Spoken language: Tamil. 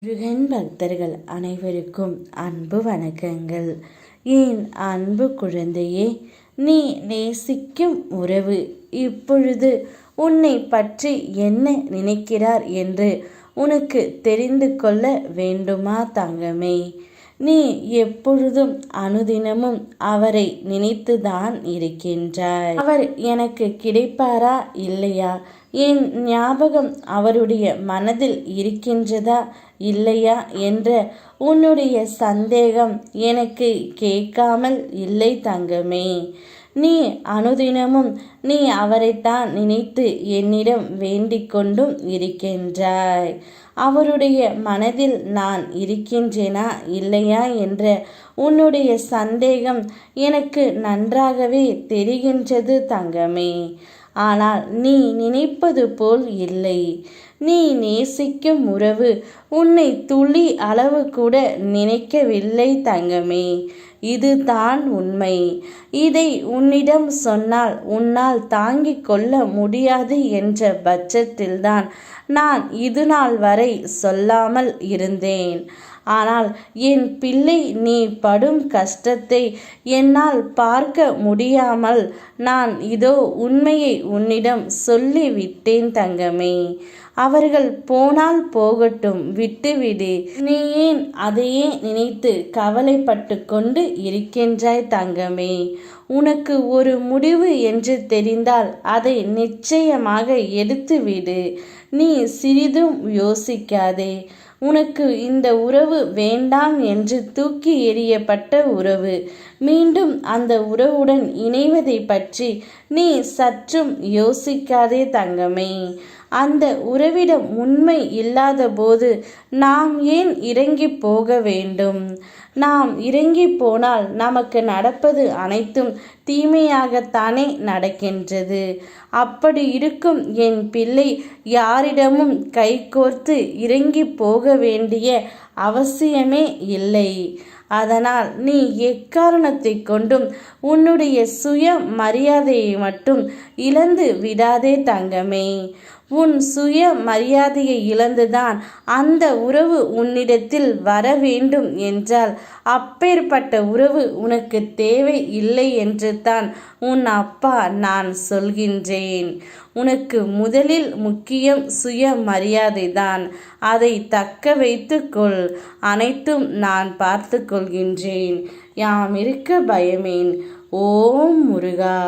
முருகன் பக்தர்கள் அனைவருக்கும் அன்பு வணக்கங்கள். என் அன்பு குழந்தையே, நீ நேசிக்கும் உறவு இப்பொழுது உன்னை பற்றி என்ன நினைக்கிறார் என்று உனக்கு தெரிந்து கொள்ள வேண்டுமா தங்கமே? நீ எப்பொழுதும் அனுதினமும் அவரை நினைத்துதான் இருக்கின்றாய். அவர் எனக்கு கிடைப்பாரா இல்லையா, என் ஞாபகம் அவருடைய மனதில் இருக்கின்றதா இல்லையா என்ற உன்னுடைய சந்தேகம் எனக்கு கேட்காமல் இல்லை தங்கமே. நீ அனுதினமும் நீ அவரைத்தான் நினைத்து என்னிடம் வேண்டிக் கொண்டும் இருக்கின்றாய். அவருடைய மனதில் நான் இருக்கின்றேனா இல்லையா என்ற உன்னுடைய சந்தேகம் எனக்கு நன்றாகவே தெரிகின்றது தங்கமே. ஆனால் நீ நினைப்பது போல் இல்லை. நீ நேசிக்கும் உறவு உன்னை துளி அளவு கூட நினைக்கவில்லை தங்கமே. இதுதான் உண்மை. இதை உன்னிடம் சொன்னால் உன்னால் தாங்கிக் கொள்ள முடியாது என்ற பட்சத்தில்தான் நான் இதுநாள் வரை சொல்லாமல் இருந்தேன். ஆனால் என் பிள்ளை நீ படும் கஷ்டத்தை என்னால் பார்க்க முடியாமல் நான் இதோ உண்மையை உன்னிடம் சொல்லிவிட்டேன் தங்கமே. அவர்கள் போனால் போகட்டும், விட்டுவிடு. நீ ஏன் அதையே நினைத்து கவலைப்பட்டு கொண்டு இருக்கின்றாய் தங்கமே? உனக்கு ஒரு முடிவு என்று தெரிந்தால் அதை நிச்சயமாக எடுத்துவிடு. நீ சிறிதும் யோசிக்காதே. உனக்கு இந்த உறவு வேண்டாம் என்று தூக்கி எறியப்பட்ட உறவு. மீண்டும் அந்த உறவுடன் இணைவதை பற்றி நீ சற்றும் யோசிக்காதே தங்கமே. அந்த உறவிடம் உண்மை இல்லாத போது நாம் ஏன் இறங்கி போக வேண்டும்? நாம் இறங்கி போனால் நமக்கு நடப்பது அனைத்தும் தீமையாகத்தானே நடக்கின்றது. அப்படி இருக்கும் என் பிள்ளை யாரிடமும் கைகோர்த்து இறங்கி போக வேண்டிய அவசியமே இல்லை. அதனால் நீ எக்காரணத்தை கொண்டும் உன்னுடைய சுய மரியாதையை மட்டும் இழந்து விடாதே தங்கமே. உன் சுய மரியாதையை இழந்துதான் அந்த உறவு உன்னிடத்தில் வர வேண்டும் என்றால் அப்பேற்பட்ட உறவு உனக்கு தேவை இல்லை என்று தான் உன் அப்பா நான் சொல்கின்றேன். உனக்கு முதலில் முக்கியம் சுய மரியாதைதான். அதை தக்க வைத்து கொள். அனைத்தும் நான் பார்த்து கொள்கின்றேன். யாம் இருக்க பயமேன். ஓம் முருகா.